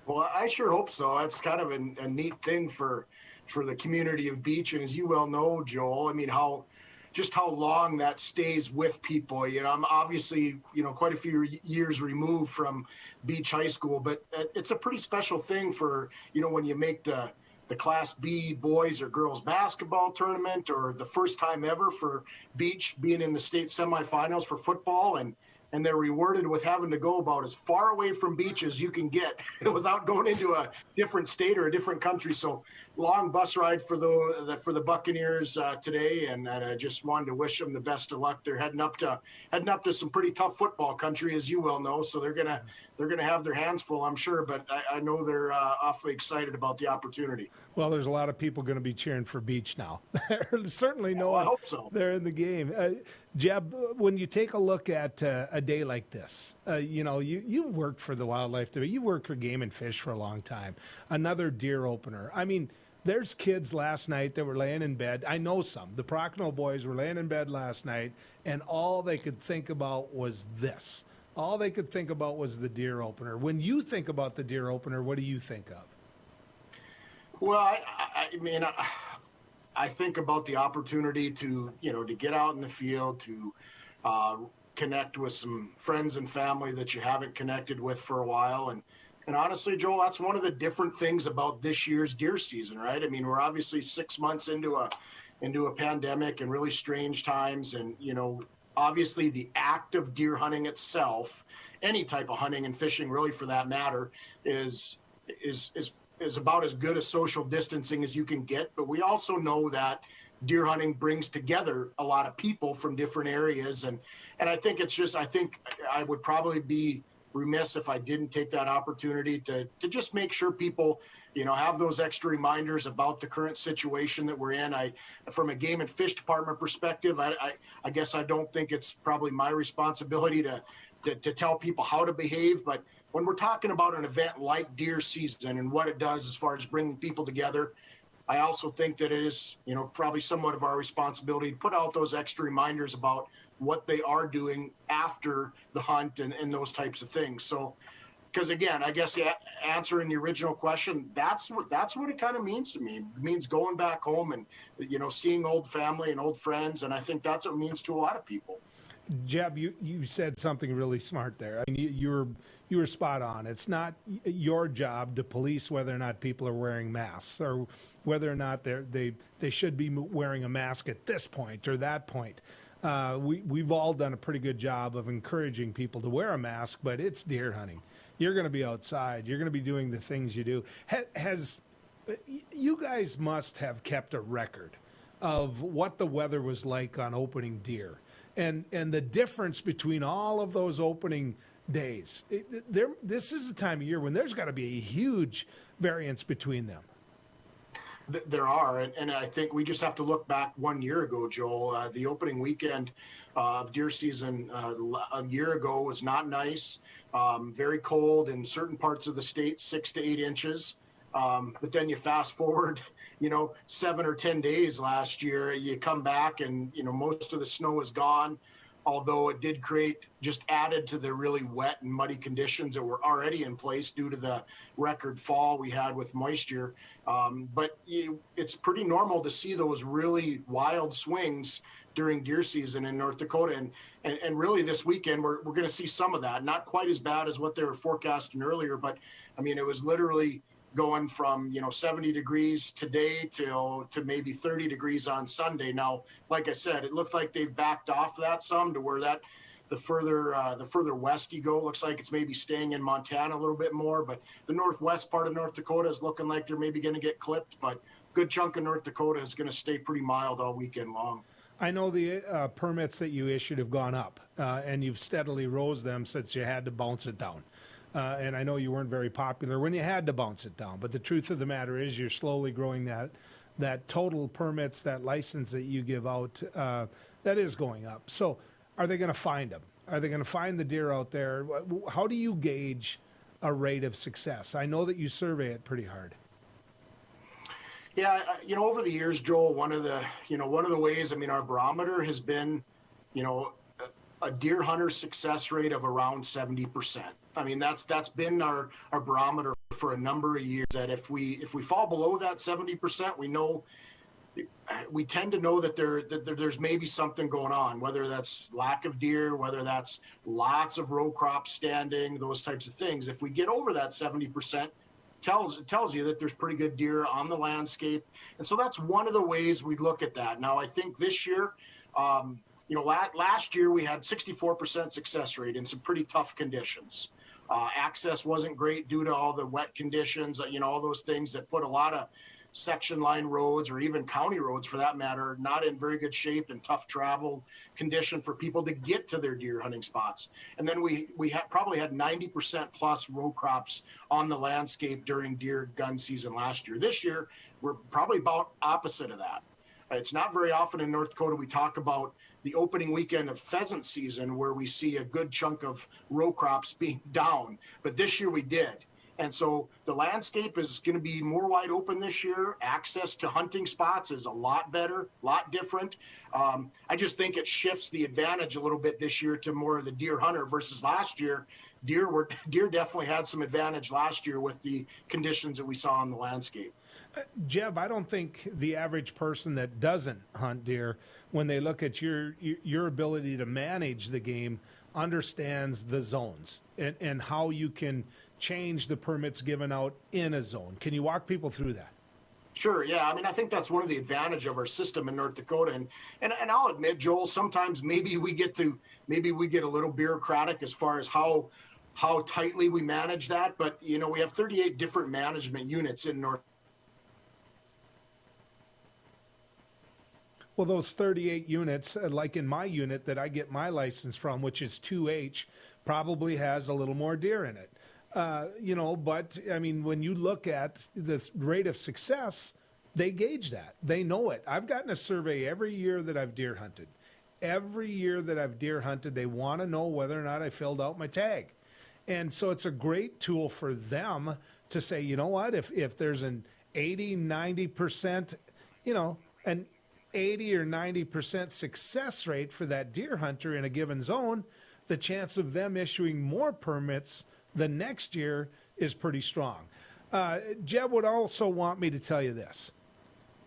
Well, I sure hope so. It's kind of a neat thing for the community of Beach. And as you well know, Joel, I mean, how long that stays with people. I'm obviously, quite a few years removed from Beach High School, but it's a pretty special thing for, when you make the Class B boys or girls basketball tournament, or the first time ever for Beach being in the state semifinals for football, and they're rewarded with having to go about as far away from Beach as you can get without going into a different state or a different country. So long bus ride for the Buccaneers today, and I just wanted to wish them the best of luck. They're heading up to some pretty tough football country, as you well know. So they're gonna have their hands full, I'm sure. But I know they're awfully excited about the opportunity. Well, there's a lot of people going to be cheering for Beach now. Certainly know I hope so. They're in the game. Jeb, when you take a look at a day like this, you worked for the wildlife division. You worked for Game and Fish for a long time. Another deer opener. I mean, there's kids last night that were laying in bed. I know some. The Prochnow boys were laying in bed last night, and all they could think about was this. All they could think about was the deer opener. When you think about the deer opener, what do you think of? Well, I think about the opportunity to get out in the field, to connect with some friends and family that you haven't connected with for a while. And honestly, Joel, that's one of the different things about this year's deer season, right? I mean, we're obviously 6 months into a pandemic and really strange times. And, obviously the act of deer hunting itself, any type of hunting and fishing really for that matter, is about as good a social distancing as you can get. But we also know that deer hunting brings together a lot of people from different areas. And I think I would probably be remiss if I didn't take that opportunity to just make sure people, have those extra reminders about the current situation that we're in. From a Game and Fish Department perspective, I guess I don't think it's probably my responsibility to tell people how to behave, but when we're talking about an event like deer season and what it does as far as bringing people together, I also think that it is, probably somewhat of our responsibility to put out those extra reminders about what they are doing after the hunt and those types of things. So, because again, I guess answering the original question, that's what it kind of means to me. It means going back home and, seeing old family and old friends. And I think that's what it means to a lot of people. Jeb, you said something really smart there. I mean, you were spot on. It's not your job to police whether or not people are wearing masks or whether or not they should be wearing a mask at this point or that point. We've all done a pretty good job of encouraging people to wear a mask, but it's deer hunting. You're going to be outside. You're going to be doing the things you do. You guys must have kept a record of what the weather was like on opening deer, and the difference between all of those opening days. This is a time of year when there's got to be a huge variance between them. There are, and I think we just have to look back 1 year ago, Joel. The opening weekend of deer season a year ago was not nice, very cold in certain parts of the state, 6 to 8 inches. But then you fast forward, 7 or 10 days last year, you come back and, most of the snow is gone. Although it did just added to the really wet and muddy conditions that were already in place due to the record fall we had with moisture. But it's pretty normal to see those really wild swings during deer season in North Dakota. And really this weekend, we're going to see some of that. Not quite as bad as what they were forecasting earlier, but it was literally going from 70 degrees today to maybe 30 degrees on Sunday. Now, like I said, it looked like they've backed off that some to where the further west you go, looks like it's maybe staying in Montana a little bit more. But the northwest part of North Dakota is looking like they're maybe going to get clipped. But good chunk of North Dakota is going to stay pretty mild all weekend long. I know the permits that you issued have gone up, and you've steadily rose them since you had to bounce it down. And I know you weren't very popular when you had to bounce it down. But the truth of the matter is you're slowly growing that total permits, that license that you give out, that is going up. So are they going to find them? Are they going to find the deer out there? How do you gauge a rate of success? I know that you survey it pretty hard. Yeah, over the years, Joel, one of the ways, our barometer has been, a deer hunter success rate of around 70%. That's been our barometer for a number of years, that if we fall below that 70%, we tend to know that there's maybe something going on, whether that's lack of deer, whether that's lots of row crops standing, those types of things. If we get over that 70%, tells you that there's pretty good deer on the landscape. And so that's one of the ways we look at that. Now, I think this year, last year we had 64% success rate in some pretty tough conditions. Access wasn't great due to all the wet conditions, all those things that put a lot of section line roads, or even county roads for that matter, not in very good shape and tough travel condition for people to get to their deer hunting spots. And then we probably had 90% plus row crops on the landscape during deer gun season last year. This year, we're probably about opposite of that. It's not very often in North Dakota we talk about the opening weekend of pheasant season where we see a good chunk of row crops being down, but this year we did. And so the landscape is going to be more wide open this year. Access to hunting spots is a lot better, a lot different. I just think it shifts the advantage a little bit this year to more of the deer hunter versus last year. Deer definitely had some advantage last year with the conditions that we saw on the landscape. Jeb, I don't think the average person that doesn't hunt deer, when they look at your ability to manage the game, understands the zones and how you can change the permits given out in a zone. Can you walk people through that? Sure. Yeah. I think that's one of the advantage of our system in North Dakota. And I'll admit, Joel, sometimes maybe we get a little bureaucratic as far as how tightly we manage that. But, we have 38 different management units in North. Well, those 38 units, like in my unit that I get my license from, which is 2H, probably has a little more deer in it. But when you look at the rate of success, they gauge that. They know it. I've gotten a survey every year that I've deer hunted. Every year that I've deer hunted, they want to know whether or not I filled out my tag. And so it's a great tool for them to say, you know what, if there's an 80, 90%, an 80 or 90% success rate for that deer hunter in a given zone, the chance of them issuing more permits the next year is pretty strong. Jeb would also want me to tell you this.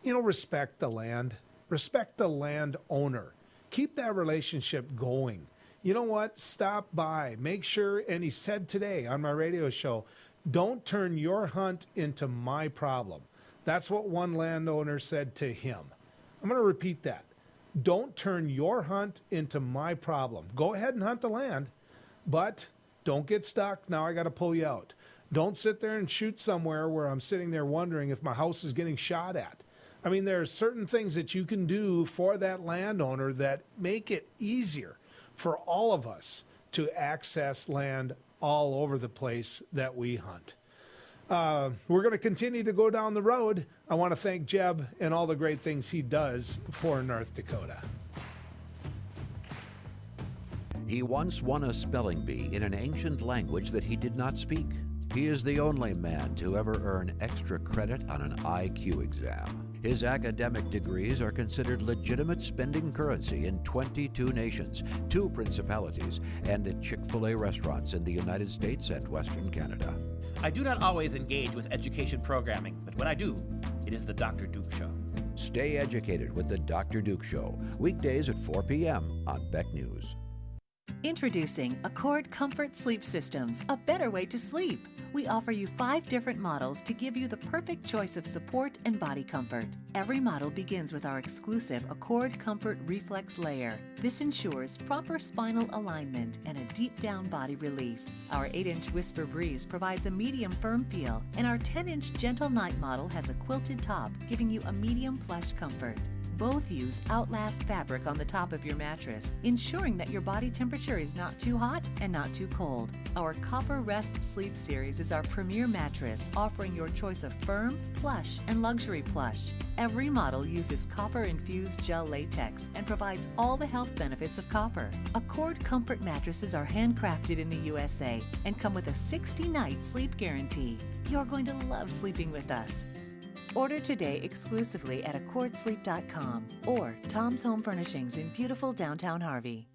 Respect the land. Respect the land owner. Keep that relationship going. You know what? Stop by. Make sure, and he said today on my radio show, don't turn your hunt into my problem. That's what one landowner said to him. I'm going to repeat that. Don't turn your hunt into my problem. Go ahead and hunt the land, but don't get stuck. Now I got to pull you out. Don't sit there and shoot somewhere where I'm sitting there wondering if my house is getting shot at. I mean, there are certain things that you can do for that landowner that make it easier for all of us to access land all over the place that we hunt. We're going to continue to go down the road. I want to thank Jeb and all the great things he does for North Dakota. He once won a spelling bee in an ancient language that he did not speak. He is the only man to ever earn extra credit on an IQ exam. His academic degrees are considered legitimate spending currency in 22 nations, 2 principalities, and at Chick-fil-A restaurants in the United States and Western Canada. I do not always engage with education programming, but when I do, it is the Dr. Duke Show. Stay educated with the Dr. Duke Show, weekdays at 4 p.m. on Beck News. Introducing Accord Comfort Sleep Systems, a better way to sleep. We offer you 5 different models to give you the perfect choice of support and body comfort. Every model begins with our exclusive Accord Comfort Reflex Layer. This ensures proper spinal alignment and a deep down body relief. Our 8-inch Whisper Breeze provides a medium firm feel, and our 10-inch Gentle Night model has a quilted top, giving you a medium plush comfort. Both use Outlast fabric on the top of your mattress, ensuring that your body temperature is not too hot and not too cold. Our Copper Rest Sleep Series is our premier mattress, offering your choice of firm, plush, and luxury plush. Every model uses copper-infused gel latex and provides all the health benefits of copper. Accord Comfort mattresses are handcrafted in the USA and come with a 60-night sleep guarantee. You're going to love sleeping with us. Order today exclusively at accordsleep.com or Tom's Home Furnishings in beautiful downtown Harvey.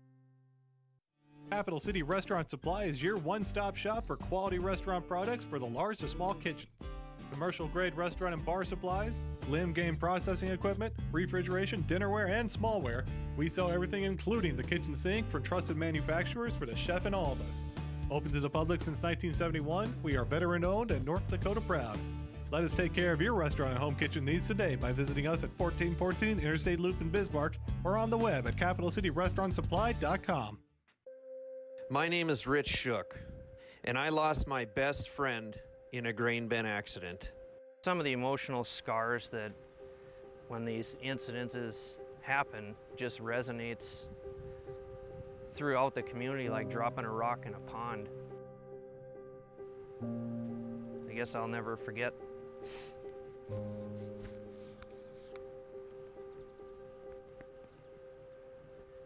Capital City Restaurant Supply is your one-stop shop for quality restaurant products for the large to small kitchens. Commercial-grade restaurant and bar supplies, limb game processing equipment, refrigeration, dinnerware, and smallware. We sell everything including the kitchen sink for trusted manufacturers for the chef and all of us. Open to the public since 1971, we are veteran-owned and North Dakota proud. Let us take care of your restaurant and home kitchen needs today by visiting us at 1414 Interstate Loop in Bismarck or on the web at capitalcityrestaurantsupply.com. My name is Rich Shook, and I lost my best friend in a grain bin accident. Some of the emotional scars that when these incidences happen just resonates throughout the community like dropping a rock in a pond. I guess I'll never forget.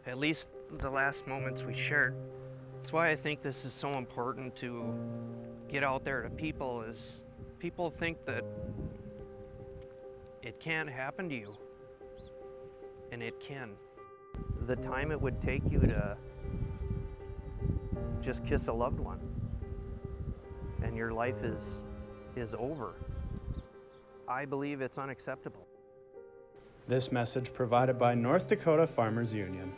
At least the last moments we shared. That's why I think this is so important to get out there to people, is people think that it can't happen to you, and it can. The time it would take you to just kiss a loved one and your life is over. I believe it's unacceptable. This message provided by North Dakota Farmers Union.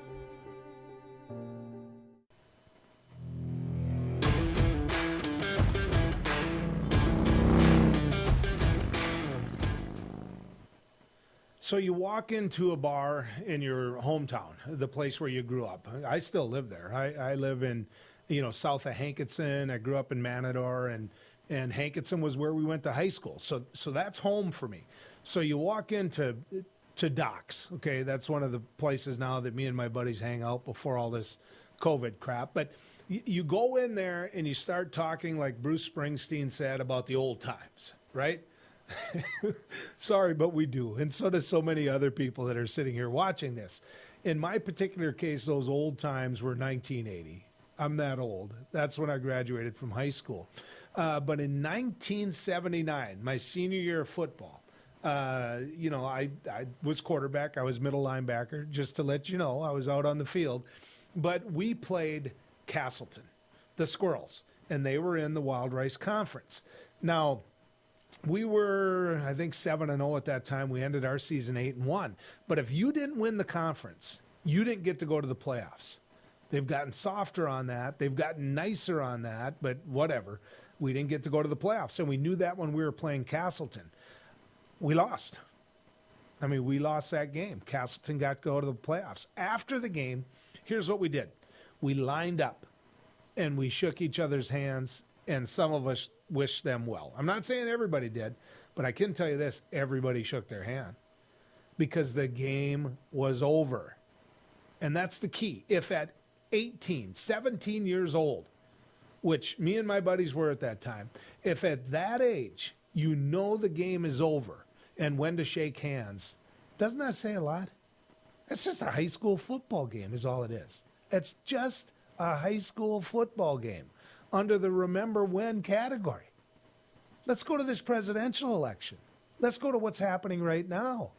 So you walk into a bar in your hometown, the place where you grew up. I still live there. I live in, south of Hankinson. I grew up in Manador, and Hankinson was where we went to high school. So that's home for me. So you walk into Doc's. Okay, that's one of the places now that me and my buddies hang out before all this COVID crap. But you go in there and you start talking like Bruce Springsteen said about the old times, right? Sorry, but we do. And so does so many other people that are sitting here watching this. In my particular case, those old times were 1980. I'm that old. That's when I graduated from high school. But in 1979, my senior year of football, I was quarterback. I was middle linebacker, just to let you know. I was out on the field. But we played Castleton, the Squirrels, and they were in the Wild Rice Conference. Now, we were, I think, 7-0 at that time. We ended our season 8-1. But if you didn't win the conference, you didn't get to go to the playoffs. They've gotten softer on that. They've gotten nicer on that, but whatever. We didn't get to go to the playoffs, and we knew that when we were playing Castleton. We lost. I mean, we lost that game. Castleton got to go to the playoffs. After the game, here's what we did. We lined up, and we shook each other's hands, and some of us wish them well. I'm not saying everybody did, but I can tell you this, everybody shook their hand because the game was over. And that's the key. If at 18, 17 years old, which me and my buddies were at that time, if at that age you know the game is over and when to shake hands, doesn't that say a lot? It's just a high school football game is all it is. It's just a high school football game under the remember when category. Let's go to this presidential election. Let's go to what's happening right now.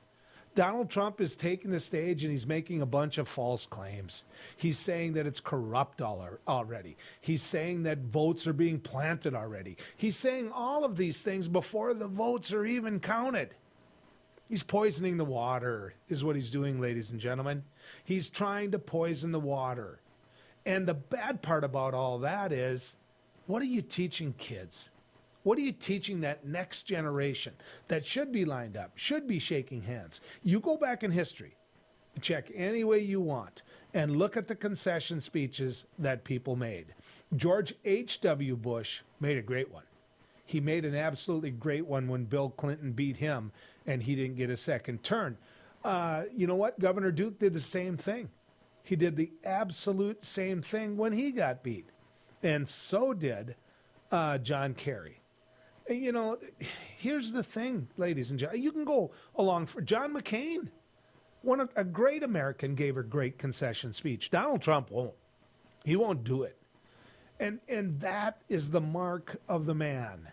Donald Trump is taking the stage and he's making a bunch of false claims. He's saying that it's corrupt already. He's saying that votes are being planted already. He's saying all of these things before the votes are even counted. He's poisoning the water, is what he's doing, ladies and gentlemen. He's trying to poison the water. And the bad part about all that is, what are you teaching kids? What are you teaching that next generation that should be lined up, should be shaking hands? You go back in history, check any way you want, and look at the concession speeches that people made. George H.W. Bush made a great one. He made an absolutely great one when Bill Clinton beat him and he didn't get a second turn. You know what? Governor Duke did the same thing. He did the absolute same thing when he got beat. And so did John Kerry. You know, here's the thing, ladies and gentlemen. You can go along for John McCain. A great American gave a great concession speech. Donald Trump won't. He won't do it. And that is the mark of the man.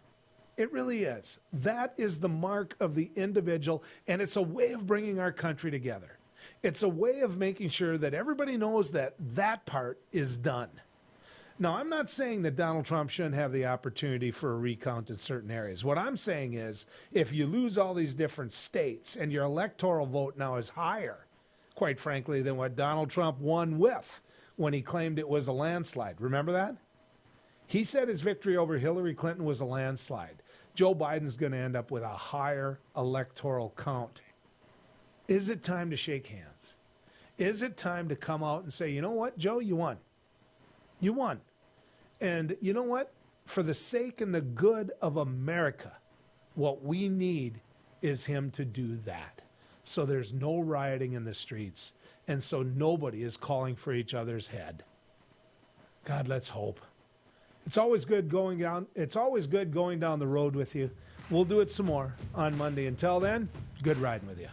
It really is. That is the mark of the individual, and it's a way of bringing our country together. It's a way of making sure that everybody knows that that part is done. Now, I'm not saying that Donald Trump shouldn't have the opportunity for a recount in certain areas. What I'm saying is, if you lose all these different states and your electoral vote now is higher, quite frankly, than what Donald Trump won with when he claimed it was a landslide. Remember that? He said his victory over Hillary Clinton was a landslide. Joe Biden's going to end up with a higher electoral count. Is it time to shake hands? Is it time to come out and say, you know what, Joe, you won. You won. And you know what? For the sake and the good of America, what we need is him to do that. So there's no rioting in the streets. And so nobody is calling for each other's head. God, let's hope. It's always good going down the road with you. We'll do it some more on Monday. Until then, good riding with you.